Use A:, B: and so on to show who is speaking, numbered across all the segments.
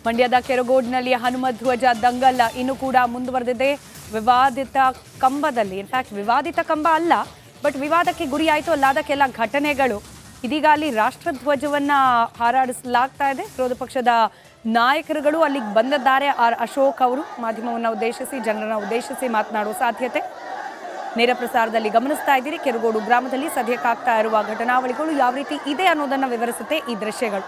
A: ಮಂಡ್ಯದ ಕೆರಗೋಡಿನಲ್ಲಿ ಹನುಮ ಧ್ವಜ ದಂಗಲ್ ಇನ್ನೂ ಕೂಡ ಮುಂದುವರೆದಿದೆ. ವಿವಾದಿತ ಕಂಬದಲ್ಲಿ, ಇನ್ಫ್ಯಾಕ್ಟ್ ವಿವಾದಿತ ಕಂಬ ಅಲ್ಲ, ಬಟ್ ವಿವಾದಕ್ಕೆ ಗುರಿಯಾಯಿತು ಅಲ್ಲಾದ ಕೆಲ ಘಟನೆಗಳು. ಇದೀಗ ಅಲ್ಲಿ ರಾಷ್ಟ್ರಧ್ವಜವನ್ನ ಹಾರಾಡಿಸಲಾಗ್ತಾ ಇದೆ. ವಿರೋಧ ಪಕ್ಷದ ನಾಯಕರುಗಳು ಅಲ್ಲಿಗೆ ಬಂದಿದ್ದಾರೆ. ಅಶೋಕ್ ಅವರು ಮಾಧ್ಯಮವನ್ನು ಉದ್ದೇಶಿಸಿ, ಜನರನ್ನ ಉದ್ದೇಶಿಸಿ ಮಾತನಾಡುವ ಸಾಧ್ಯತೆ ನೇರ ಪ್ರಸಾರದಲ್ಲಿ ಗಮನಿಸ್ತಾ ಇದ್ದೀರಿ. ಕೆರಗೋಡು ಗ್ರಾಮದಲ್ಲಿ ಸದ್ಯಕ್ಕಾಗ್ತಾ ಇರುವ ಘಟನಾವಳಿಗಳು ಯಾವ ರೀತಿ ಇದೆ ಅನ್ನೋದನ್ನ ವಿವರಿಸುತ್ತೆ ಈ ದೃಶ್ಯಗಳು.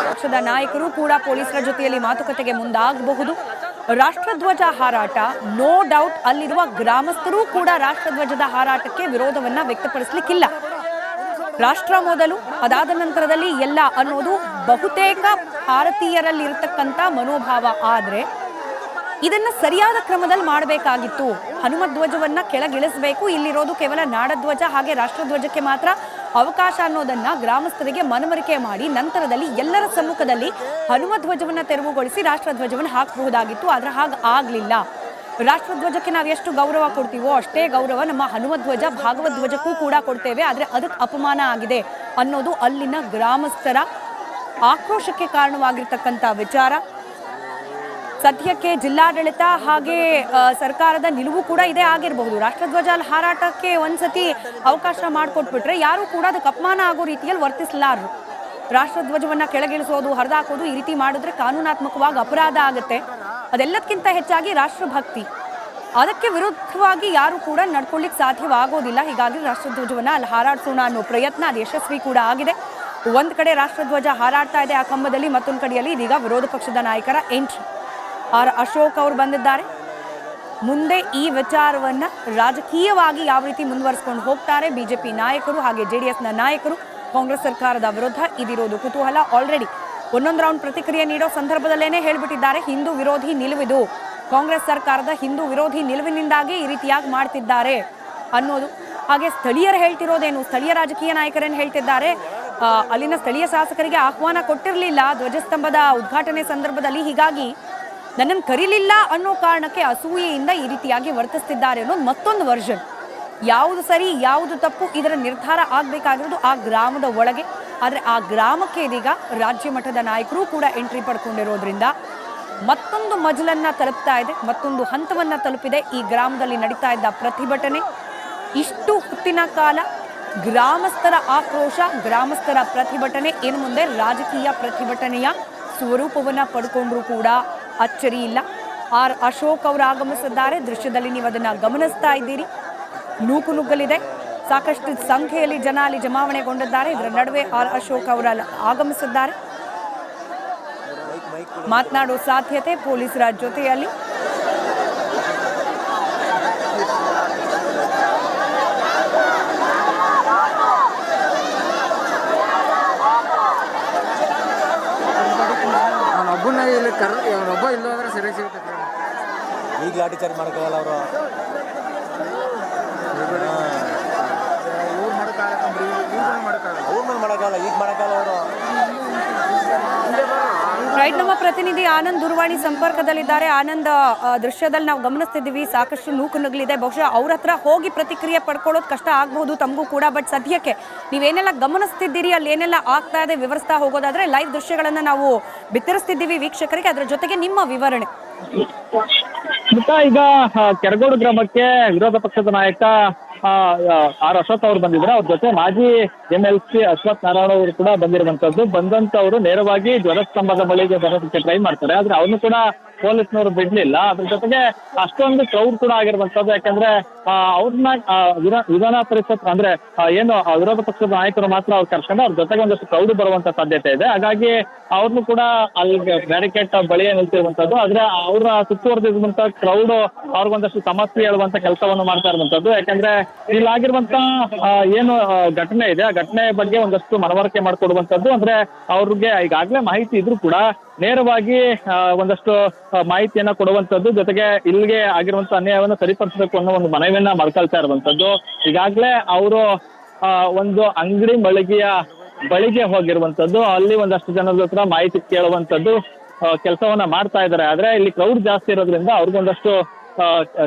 A: ಪಕ್ಷದ ನಾಯಕರು ಕೂಡ ಪೊಲೀಸರ ಜೊತೆಯಲ್ಲಿ ಮಾತುಕತೆಗೆ ಮುಂದಾಗಬಹುದು. ರಾಷ್ಟ್ರಧ್ವಜ ಹಾರಾಟ, ನೋ ಡೌಟ್ ಅಲ್ಲಿರುವ ಗ್ರಾಮಸ್ಥರು ಕೂಡ ರಾಷ್ಟ್ರಧ್ವಜದ ಹಾರಾಟಕ್ಕೆ ವಿರೋಧವನ್ನ ವ್ಯಕ್ತಪಡಿಸಲಿಕ್ಕಿಲ್ಲ. ರಾಷ್ಟ್ರ ಮೊದಲು, ಅದಾದ ನಂತರದಲ್ಲಿ ಎಲ್ಲ ಅನ್ನೋದು ಬಹುತೇಕ ಭಾರತೀಯರಲ್ಲಿ ಇರತಕ್ಕಂತ ಮನೋಭಾವ. ಆದ್ರೆ ಇದನ್ನ ಸರಿಯಾದ ಕ್ರಮದಲ್ಲಿ ಮಾಡಬೇಕಾಗಿತ್ತು. ಹನುಮಧ್ವಜವನ್ನ ಕೆಳಗಿಳಿಸಬೇಕು. ಇಲ್ಲಿರೋದು ಕೇವಲ ನಾಡಧ್ವಜ ಹಾಗೆ ರಾಷ್ಟ್ರಧ್ವಜಕ್ಕೆ ಮಾತ್ರ ಅವಕಾಶ ಅನ್ನೋದನ್ನ ಗ್ರಾಮಸ್ಥರಿಗೆ ಮನವರಿಕೆ ಮಾಡಿ ನಂತರದಲ್ಲಿ ಎಲ್ಲರ ಸಮ್ಮುಖದಲ್ಲಿ ಹನುಮಧ್ವಜವನ್ನ ತೆರವುಗೊಳಿಸಿ ರಾಷ್ಟ್ರಧ್ವಜವನ್ನು ಹಾಕಬಹುದಾಗಿತ್ತು. ಆದ್ರೆ ಹಾಗೆ ಆಗ್ಲಿಲ್ಲ. ರಾಷ್ಟ್ರಧ್ವಜಕ್ಕೆ ನಾವು ಎಷ್ಟು ಗೌರವ ಕೊಡ್ತೀವೋ ಅಷ್ಟೇ ಗೌರವ ನಮ್ಮ ಹನುಮಧ್ವಜ ಭಾಗವಧ್ವಜಕ್ಕೂ ಕೂಡ ಕೊಡ್ತೇವೆ. ಆದ್ರೆ ಅದಕ್ಕೆ ಅಪಮಾನ ಆಗಿದೆ ಅನ್ನೋದು ಅಲ್ಲಿನ ಗ್ರಾಮಸ್ಥರ ಆಕ್ರೋಶಕ್ಕೆ ಕಾರಣವಾಗಿರ್ತಕ್ಕಂಥ ವಿಚಾರ. ಸದ್ಯಕ್ಕೆ ಜಿಲ್ಲಾಡಳಿತ ಹಾಗೆ ಸರ್ಕಾರದ ನಿಲುವು ಕೂಡ ಇದೇ ಆಗಿರಬಹುದು. ರಾಷ್ಟ್ರಧ್ವಜ ಹಾರಾಟಕ್ಕೆ ಒಂದ್ಸತಿ ಅವಕಾಶ ಮಾಡಿಕೊಟ್ಬಿಟ್ರೆ ಯಾರು ಕೂಡ ಅದಕ್ಕೆ ಅಪಮಾನ ಆಗೋ ರೀತಿಯಲ್ಲಿ ವರ್ತಿಸಲಾರರು. ರಾಷ್ಟ್ರಧ್ವಜವನ್ನ ಕೆಳಗಿಳಿಸೋದು, ಹರಿದಾಕೋದು, ಈ ರೀತಿ ಮಾಡಿದ್ರೆ ಕಾನೂನಾತ್ಮಕವಾಗಿ ಅಪರಾಧ ಆಗುತ್ತೆ. ಅದೆಲ್ಲದಕ್ಕಿಂತ ಹೆಚ್ಚಾಗಿ ರಾಷ್ಟ್ರಭಕ್ತಿ, ಅದಕ್ಕೆ ವಿರುದ್ಧವಾಗಿ ಯಾರು ಕೂಡ ನಡ್ಕೊಳ್ಳಿಕ್ಕೆ ಸಾಧ್ಯವಾಗೋದಿಲ್ಲ. ಹೀಗಾಗಿ ರಾಷ್ಟ್ರಧ್ವಜವನ್ನ ಅಲ್ಲಿ ಹಾರಾಡಿಸೋಣ ಅನ್ನೋ ಪ್ರಯತ್ನ ಅದು ಯಶಸ್ವಿ ಕೂಡ ಆಗಿದೆ. ಒಂದ್ ಕಡೆ ರಾಷ್ಟ್ರಧ್ವಜ ಹಾರಾಡ್ತಾ ಇದೆ ಆ ಕಂಬದಲ್ಲಿ, ಮತ್ತೊಂದು ಕಡೆಯಲ್ಲಿ ಇದೀಗ ವಿರೋಧ ಪಕ್ಷದ ನಾಯಕರ ಎಂಟ್ರಿ. ಅಶೋಕ್ ಅವರು ಬಂದಿದ್ದಾರೆ. ಮುಂದೆ ಈ ವಿಚಾರವನ್ನ ರಾಜಕೀಯವಾಗಿ ಯಾವ ರೀತಿ ಮುಂದುವರಿಸಿಕೊಂಡು ಹೋಗ್ತಾರೆ ಬಿಜೆಪಿ ನಾಯಕರು ಹಾಗೆ ಜೆಡಿಎಸ್ನ ನಾಯಕರು, ಕಾಂಗ್ರೆಸ್ ಸರ್ಕಾರದ ವಿರುದ್ಧ ಇದಿರೋದು ಕುತೂಹಲ. ಆಲ್ರೆಡಿ ಒಂದೊಂದು ರೌಂಡ್ ಪ್ರತಿಕ್ರಿಯೆ ನೀಡೋ ಸಂದರ್ಭದಲ್ಲೇನೆ ಹೇಳ್ಬಿಟ್ಟಿದ್ದಾರೆ, ಹಿಂದೂ ವಿರೋಧಿ ನಿಲುವಿದು, ಕಾಂಗ್ರೆಸ್ ಸರ್ಕಾರದ ಹಿಂದೂ ವಿರೋಧಿ ನಿಲುವಿನಿಂದಾಗಿ ಈ ರೀತಿಯಾಗಿ ಮಾಡ್ತಿದ್ದಾರೆ ಅನ್ನೋದು. ಹಾಗೆ ಸ್ಥಳೀಯರು ಹೇಳ್ತಿರೋದೇನು, ಸ್ಥಳೀಯ ರಾಜಕೀಯ ನಾಯಕರೇನು ಹೇಳ್ತಿದ್ದಾರೆ, ಅಲ್ಲಿನ ಸ್ಥಳೀಯ ಶಾಸಕರಿಗೆ ಆಹ್ವಾನ ಕೊಟ್ಟಿರಲಿಲ್ಲ ಧ್ವಜಸ್ತಂಭದ ಉದ್ಘಾಟನೆ ಸಂದರ್ಭದಲ್ಲಿ, ಹೀಗಾಗಿ ನನ್ನನ್ನು ಕರೀಲಿಲ್ಲ ಅನ್ನೋ ಕಾರಣಕ್ಕೆ ಅಸೂಯೆಯಿಂದ ಈ ರೀತಿಯಾಗಿ ವರ್ತಿಸ್ತಿದ್ದಾರೆ ಅನ್ನೋದು ಮತ್ತೊಂದು ವರ್ಷನ್. ಯಾವುದು ಸರಿ ಯಾವುದು ತಪ್ಪು ಇದರ ನಿರ್ಧಾರ ಆಗಬೇಕಾಗಿರೋದು ಆ ಗ್ರಾಮದ ಒಳಗೆ. ಆದರೆ ಆ ಗ್ರಾಮಕ್ಕೆ ಇದೀಗ ರಾಜ್ಯ ಮಟ್ಟದ ನಾಯಕರು ಕೂಡ ಎಂಟ್ರಿ ಪಡ್ಕೊಂಡಿರೋದ್ರಿಂದ ಮತ್ತೊಂದು ಮಜಲನ್ನ ತಲುಪ್ತಾ ಇದೆ, ಮತ್ತೊಂದು ಹಂತವನ್ನ ತಲುಪಿದೆ ಈ ಗ್ರಾಮದಲ್ಲಿ ನಡೀತಾ ಇದ್ದ ಪ್ರತಿಭಟನೆ. ಇಷ್ಟು ಹೊತ್ತಿನ ಕಾಲ ಗ್ರಾಮಸ್ಥರ ಆಕ್ರೋಶ, ಗ್ರಾಮಸ್ಥರ ಪ್ರತಿಭಟನೆ ಇನ್ನು ಮುಂದೆ ರಾಜಕೀಯ ಪ್ರತಿಭಟನೆಯ ಸ್ವರೂಪವನ್ನ ಪಡ್ಕೊಂಡ್ರೂ ಕೂಡ ಅಚ್ಚರಿ ಇಲ್ಲ. ಆರ್ ಅಶೋಕ್ ಅವರು ಆಗಮಿಸಿದ್ದಾರೆ. ದೃಶ್ಯದಲ್ಲಿ ನೀವು ಅದನ್ನ ಗಮನಿಸ್ತಾ ಇದ್ದೀರಿ. ನೂಕುನುಗ್ಗಲಿದೆ. ಸಾಕಷ್ಟು ಸಂಖ್ಯೆಯಲ್ಲಿ ಜನ ಅಲ್ಲಿ ಜಮಾವಣೆಗೊಂಡಿದ್ದಾರೆ. ಇದರ ನಡುವೆ ಆರ್ ಅಶೋಕ್ ಅವರು ಆಗಮಿಸಿದ್ದಾರೆ. ಮಾತನಾಡುವ ಸಾಧ್ಯತೆ ಪೊಲೀಸರ ಜೊತೆಯಲ್ಲಿ.
B: ಒಬ್ಬ ಇಲ್ಲ ಅಂದ್ರೆ ಸರಿ ಸಿಗುತ್ತೆ. ಈಗ ಲಾಠಿ ಚಾರ್ಜ್ ಮಾಡೋಕ್ಕಾಗಲ್ಲ ಅವರು. ಮಾಡೋಕ್ಕಾಗಲ್ಲ ಈಗ ಮಾಡೋಕ್ಕಾಗಲ್ಲ ಅವರು.
A: ರೈಟ್, ನಮ್ಮ ಪ್ರತಿನಿಧಿ ಆನಂದ್ ದೂರವಾಣಿ ಸಂಪರ್ಕದಲ್ಲಿದ್ದಾರೆ. ಆನಂದ್, ದೃಶ್ಯದಲ್ಲಿ ನಾವು ಗಮನಿಸ್ತಿದ್ದೀವಿ ಸಾಕಷ್ಟು ನೂಕುನುಗ್ಗಲಿದೆ. ಬಹುಶಃ ಅವ್ರ ಹತ್ರ ಹೋಗಿ ಪ್ರತಿಕ್ರಿಯೆ ಪಡ್ಕೊಳ್ಳೋದು ಕಷ್ಟ ಆಗ್ಬಹುದು ತಮಗೂ ಕೂಡ. ಬಟ್ ಸದ್ಯಕ್ಕೆ ನೀವೇನೆಲ್ಲ ಗಮನಿಸ್ತಿದ್ದೀರಿ, ಅಲ್ಲಿ ಏನೆಲ್ಲ ಆಗ್ತಾ ಇದೆ ವಿವರಿಸ್ತಾ ಹೋಗೋದಾದ್ರೆ ಲೈವ್ ದೃಶ್ಯಗಳನ್ನ ನಾವು ಬಿತ್ತರಿಸ್ತಿದ್ದೀವಿ ವೀಕ್ಷಕರಿಗೆ. ಅದರ ಜೊತೆಗೆ ನಿಮ್ಮ ವಿವರಣೆ.
C: ಈಗ ಕೆರಗೋಡು ಗ್ರಾಮಕ್ಕೆ ವಿರೋಧ ಪಕ್ಷದ ನಾಯಕ ಆರ್ ಅಶೋಕ್ ಅವರು ಬಂದಿದ್ದಾರೆ. ಅವ್ರ ಜೊತೆ ಮಾಜಿ MLC ಅಶ್ವಥ್ ನಾರಾಯಣ ಅವರು ಕೂಡ ಬಂದಿರುವಂತದ್ದು. ಬಂದಂತವರು ನೇರವಾಗಿ ಧ್ವಜಸ್ತಂಭದ ಬಳಿಗೆ ಬರೋದಕ್ಕೆ ಟ್ರೈ ಮಾಡ್ತಾರೆ. ಆದ್ರೆ ಅವ್ರನ್ನು ಕೂಡ ಪೊಲೀಸ್ನವರು ಬಿಡ್ಲಿಲ್ಲ. ಅದ್ರ ಜೊತೆಗೆ ಅಷ್ಟೊಂದು ಕ್ರೌಡ್ ಕೂಡ ಆಗಿರುವಂತದ್ದು. ಯಾಕಂದ್ರೆ ಅವ್ರನ್ನ ವಿಧಾನ ಪರಿಷತ್ ಅಂದ್ರೆ ಏನು ವಿರೋಧ ಪಕ್ಷದ ನಾಯಕರು ಮಾತ್ರ ಅವ್ರು ಕರ್ಕೊಂಡು ಅವ್ರ ಜೊತೆಗೆ ಒಂದಷ್ಟು ಕ್ರೌಡ್ ಬರುವಂತ ಸಾಧ್ಯತೆ ಇದೆ. ಹಾಗಾಗಿ ಅವ್ರನ್ನು ಕೂಡ ಅಲ್ಲಿ ಬ್ಯಾರಿಕೇಡ್ ಬಳಿಯೇ ನಿಲ್ತಿರುವಂತದ್ದು. ಆದ್ರೆ ಅವರ ಸುತ್ತುವರೆದಿರುವಂತ ಕ್ರೌಡ್ ಅವ್ರಿಗೊಂದಷ್ಟು ಸಮಸ್ಯೆ ಹೇಳುವಂತ ಕೆಲಸವನ್ನು ಮಾಡ್ತಾ ಇರುವಂತದ್ದು. ಯಾಕಂದ್ರೆ ಇಲ್ಲಾಗಿರುವಂತ ಏನು ಘಟನೆ ಇದೆ, ಆ ಘಟನೆ ಬಗ್ಗೆ ಒಂದಷ್ಟು ಮನವರಿಕೆ ಮಾಡಿಕೊಡುವಂತದ್ದು. ಅಂದ್ರೆ ಅವ್ರಿಗೆ ಈಗಾಗಲೇ ಮಾಹಿತಿ ಇದ್ರೂ ಕೂಡ ನೇರವಾಗಿ ಒಂದಷ್ಟು ಮಾಹಿತಿಯನ್ನ ಕೊಡುವಂತದ್ದು. ಜೊತೆಗೆ ಇಲ್ಲಿಗೆ ಆಗಿರುವಂತ ಅನ್ಯಾಯವನ್ನು ಸರಿಪಡಿಸಬೇಕು ಅನ್ನೋ ಒಂದು ಮನವಿಯನ್ನ ಮಾಡ್ಕೊಳ್ತಾ ಇರುವಂತದ್ದು. ಈಗಾಗಲೇ ಅವರು ಒಂದು ಅಂಗಡಿ ಬಳಿಗೆ ಹೋಗಿರುವಂತದ್ದು. ಅಲ್ಲಿ ಒಂದಷ್ಟು ಜನರ ಹತ್ರ ಮಾಹಿತಿ ಕೇಳುವಂತದ್ದು ಕೆಲಸವನ್ನ ಮಾಡ್ತಾ ಇದ್ದಾರೆ. ಆದ್ರೆ ಇಲ್ಲಿ ಕ್ರೌಡ್ ಜಾಸ್ತಿ ಇರೋದ್ರಿಂದ ಅವ್ರಿಗೊಂದಷ್ಟು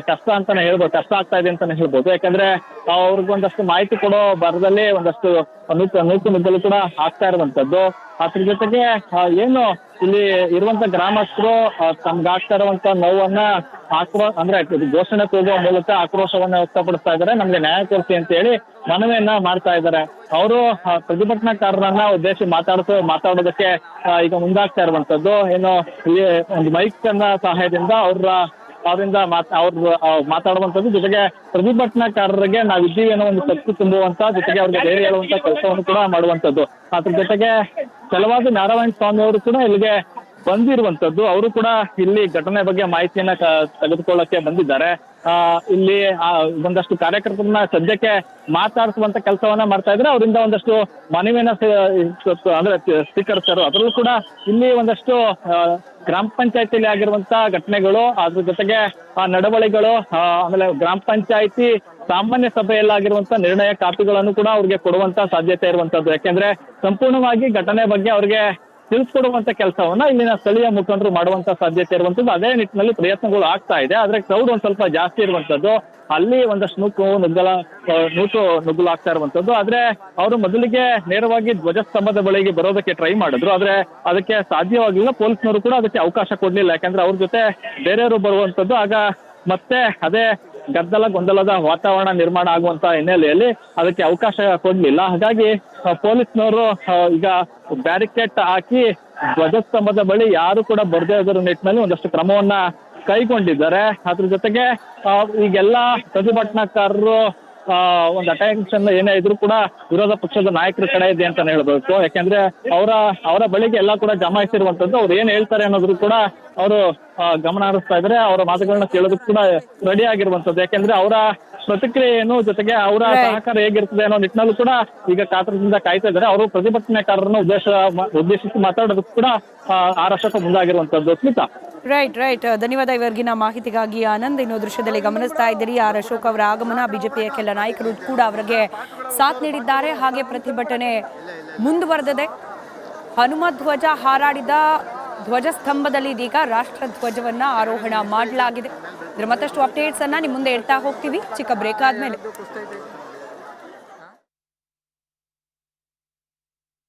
C: ಕಷ್ಟ ಅಂತಾನೆ ಹೇಳ್ಬೋದು, ಕಷ್ಟ ಆಗ್ತಾ ಇದೆ ಅಂತಾನೆ ಹೇಳ್ಬೋದು. ಯಾಕಂದ್ರೆ ಅವ್ರಿಗೊಂದಷ್ಟು ಮಾಹಿತಿ ಕೊಡೋ ಬರದಲ್ಲಿ ಒಂದಷ್ಟು ನೂಕುನುಗ್ಗಲು ಕೂಡ ಆಗ್ತಾ ಇರುವಂತದ್ದು. ಅದ್ರ ಜೊತೆಗೆ ಏನು ಇಲ್ಲಿ ಇರುವಂತ ಗ್ರಾಮಸ್ಥರು ತಮ್ಗಾಗ್ತಾ ಇರುವಂತ ನೋವನ್ನ ಅಂದ್ರೆ ಘೋಷಣೆ ಕೂಗುವ ಮೂಲಕ ಆಕ್ರೋಶವನ್ನ ವ್ಯಕ್ತಪಡಿಸ್ತಾ ಇದ್ದಾರೆ. ನಮ್ಗೆ ನ್ಯಾಯ ಕೊಡಿಸಿ ಅಂತ ಹೇಳಿ ಮನವಿಯನ್ನ ಮಾಡ್ತಾ ಇದ್ದಾರೆ. ಅವರು ಪ್ರತಿಭಟನಾಕಾರರನ್ನ ಉದ್ದೇಶಿಸಿ ಮಾತಾಡೋದಕ್ಕೆ ಈಗ ಮುಂದಾಗ್ತಾ ಇರುವಂತದ್ದು. ಏನು ಇಲ್ಲಿ ಒಂದು ಮೈಕ್ ಅನ್ನ ಸಹಾಯದಿಂದ ಅವರಿಂದ ಅವ್ರು ಮಾತಾಡುವಂತದ್ದು. ಜೊತೆಗೆ ಪ್ರತಿಭಟನಾಕಾರರಿಗೆ ನಾವಿದ್ದೀವಿ ಅನ್ನೋ ಒಂದು ಶಕ್ತಿ ತುಂಬುವಂತ, ಜೊತೆಗೆ ಅವ್ರಿಗೆ ಧೈರ್ಯ ಹೇಳುವಂತ ಕೆಲಸವನ್ನು ಕೂಡ ಮಾಡುವಂತದ್ದು. ಅದ್ರ ಜೊತೆಗೆ ಚಲವಾದಿ ನಾರಾಯಣ ಸ್ವಾಮಿ ಅವರು ಕೂಡ ಇಲ್ಲಿಗೆ ಬಂದಿರುವಂತದ್ದು. ಅವರು ಕೂಡ ಇಲ್ಲಿ ಘಟನೆ ಬಗ್ಗೆ ಮಾಹಿತಿಯನ್ನ ತೆಗೆದುಕೊಳ್ಳಕ್ಕೆ ಬಂದಿದ್ದಾರೆ. ಇಲ್ಲಿ ಒಂದಷ್ಟು ಕಾರ್ಯಕರ್ತರನ್ನ ಸದ್ಯಕ್ಕೆ ಮಾತಾಡಿಸುವಂತ ಕೆಲಸವನ್ನ ಮಾಡ್ತಾ ಇದ್ರೆ ಅವರಿಂದ ಒಂದಷ್ಟು ಮನವಿಯನ್ನ ಅಂದ್ರೆ ಸ್ವೀಕರಿಸ್ತಾರೆ. ಅದರಲ್ಲೂ ಕೂಡ ಇಲ್ಲಿ ಒಂದಷ್ಟು ಗ್ರಾಮ ಪಂಚಾಯತಿಯಲ್ಲಿ ಆಗಿರುವಂತ ಘಟನೆಗಳು, ಅದ್ರ ಜೊತೆಗೆ ನಡವಳಿಗಳು, ಆಮೇಲೆ ಗ್ರಾಮ ಪಂಚಾಯತಿ ಸಾಮಾನ್ಯ ಸಭೆಯಲ್ಲಾಗಿರುವಂತ ನಿರ್ಣಯ ಕಾಪಿಗಳನ್ನು ಕೂಡ ಅವ್ರಿಗೆ ಕೊಡುವಂತ ಸಾಧ್ಯತೆ ಇರುವಂತದ್ದು. ಯಾಕೆಂದ್ರೆ ಸಂಪೂರ್ಣವಾಗಿ ಘಟನೆ ಬಗ್ಗೆ ಅವ್ರಿಗೆ ತಿಳಿಸ್ಕೊಡುವಂತ ಕೆಲಸವನ್ನ ಇಲ್ಲಿನ ಸ್ಥಳೀಯ ಮುಖಂಡರು ಮಾಡುವಂತ ಸಾಧ್ಯತೆ ಇರುವಂತದ್ದು. ಅದೇ ನಿಟ್ಟಿನಲ್ಲಿ ಪ್ರಯತ್ನಗಳು ಆಗ್ತಾ ಇದೆ. ಆದ್ರೆ ಕ್ರೌಡ್ ಒಂದ್ ಸ್ವಲ್ಪ ಜಾಸ್ತಿ ಇರುವಂತದ್ದು. ಅಲ್ಲಿ ಒಂದಷ್ಟು ನುಗ್ಗಲು ಆಗ್ತಾ ಇರುವಂತದ್ದು. ಆದ್ರೆ ಅವರು ಮೊದಲಿಗೆ ನೇರವಾಗಿ ಧ್ವಜಸ್ತಂಭದ ಬಳಿಗೆ ಬರೋದಕ್ಕೆ ಟ್ರೈ ಮಾಡಿದ್ರು. ಆದ್ರೆ ಅದಕ್ಕೆ ಸಾಧ್ಯವಾಗಿಲ್ಲ. ಪೊಲೀಸ್ನವರು ಕೂಡ ಅದಕ್ಕೆ ಅವಕಾಶ ಕೊಡ್ಲಿಲ್ಲ. ಯಾಕಂದ್ರೆ ಅವ್ರ ಜೊತೆ ಬೇರೆಯವರು ಬರುವಂತದ್ದು. ಆಗ ಮತ್ತೆ ಅದೇ ಗೊಂದಲದ ವಾತಾವರಣ ನಿರ್ಮಾಣ ಆಗುವಂತ ಹಿನ್ನೆಲೆಯಲ್ಲಿ ಅದಕ್ಕೆ ಅವಕಾಶ ಕೊಡ್ಲಿಲ್ಲ. ಹಾಗಾಗಿ ಪೊಲೀಸ್ನವರು ಈಗ ಬ್ಯಾರಿಕೇಡ್ ಹಾಕಿ ಧ್ವಜಸ್ತಂಭದ ಬಳಿ ಯಾರು ಕೂಡ ಬರದೇ ಇರೋ ನಿಟ್ಟಿನಲ್ಲಿ ಒಂದಷ್ಟು ಕ್ರಮವನ್ನ ಕೈಗೊಂಡಿದ್ದಾರೆ. ಅದ್ರ ಜೊತೆಗೆ ಈಗೆಲ್ಲ ಪ್ರತಿಭಟನಾಕಾರರು ಒಂದು ಅಟೆನ್ಷನ್ ಏನೇ ಇದ್ರು ಕೂಡ ವಿರೋಧ ಪಕ್ಷದ ನಾಯಕರ ಕಡೆ ಇದೆ ಅಂತಾನೆ ಹೇಳ್ಬೇಕು. ಯಾಕೆಂದ್ರೆ ಅವರ ಬಳಿಗೆ ಎಲ್ಲ ಕೂಡ ಜಮಾಯಿಸಿರುವಂತದ್ದು. ಅವ್ರು ಏನ್ ಹೇಳ್ತಾರೆ ಅನ್ನೋದ್ರು ಕೂಡ ಅವರು ಗಮನ ಹರಿಸ್ತಾ ಇದ್ದಾರೆ. ಅವರ ಮಾತುಗಳನ್ನ ಕೇಳೋದಕ್ಕೆ ಕೂಡ ರೆಡಿ ಆಗಿರುವಂತದ್ದು. ಯಾಕೆಂದ್ರೆ ಅವರ ಪ್ರತಿಕ್ರಿಯೆ ಏನು, ಜೊತೆಗೆ ಅವರ ಸಹಕಾರ ಹೇಗಿರ್ತದೆ ಅನ್ನೋ ನಿಟ್ಟಿನಲ್ಲೂ ಕೂಡ ಈಗ ಕಾತರದಿಂದ ಕಾಯ್ತಾ ಇದ್ದಾರೆ. ಅವರು ಪ್ರತಿಭಟನಾಕಾರರನ್ನು ಉದ್ದೇಶಿಸಿ ಮಾತಾಡೋದಕ್ಕೂ ಕೂಡ ಆರ್ ಅಶೋಕ್ ಮುಂದಾಗಿರುವಂತದ್ದು. ಸ್ಮಿತಾ.
A: ರೈಟ್, ಧನ್ಯವಾದ ಇವರ್ಗಿನ ಮಾಹಿತಿಗಾಗಿ ಆನಂದ್. ಇನ್ನು ದೃಶ್ಯದಲ್ಲಿ ಗಮನಿಸ್ತಾ ಇದ್ದೀರಿ ಆರ್ ಅಶೋಕ್ ಅವರ ಆಗಮನ. ಬಿಜೆಪಿಯ ಕೆಲ ನಾಯಕರು ಕೂಡ ಅವರಿಗೆ ಸಾಥ್ ನೀಡಿದ್ದಾರೆ. ಹಾಗೆ ಪ್ರತಿಭಟನೆ ಮುಂದುವರೆದಿದೆ. ಹನುಮ ಧ್ವಜ ಹಾರಾಡಿದ ಧ್ವಜಸ್ತಂಭದಲ್ಲಿ ಇದೀಗ ರಾಷ್ಟ್ರ ಧ್ವಜವನ್ನ ಆರೋಹಣ ಮಾಡಲಾಗಿದೆ. ಇದರ ಮತ್ತಷ್ಟು ಅಪ್ಡೇಟ್ಸ್ ಅನ್ನ ನಿಮ್ಮ ಮುಂದೆ ಇಡ್ತಾ ಹೋಗ್ತೀವಿ ಚಿಕ್ಕ ಬ್ರೇಕ್ ಆದ್ಮೇಲೆ.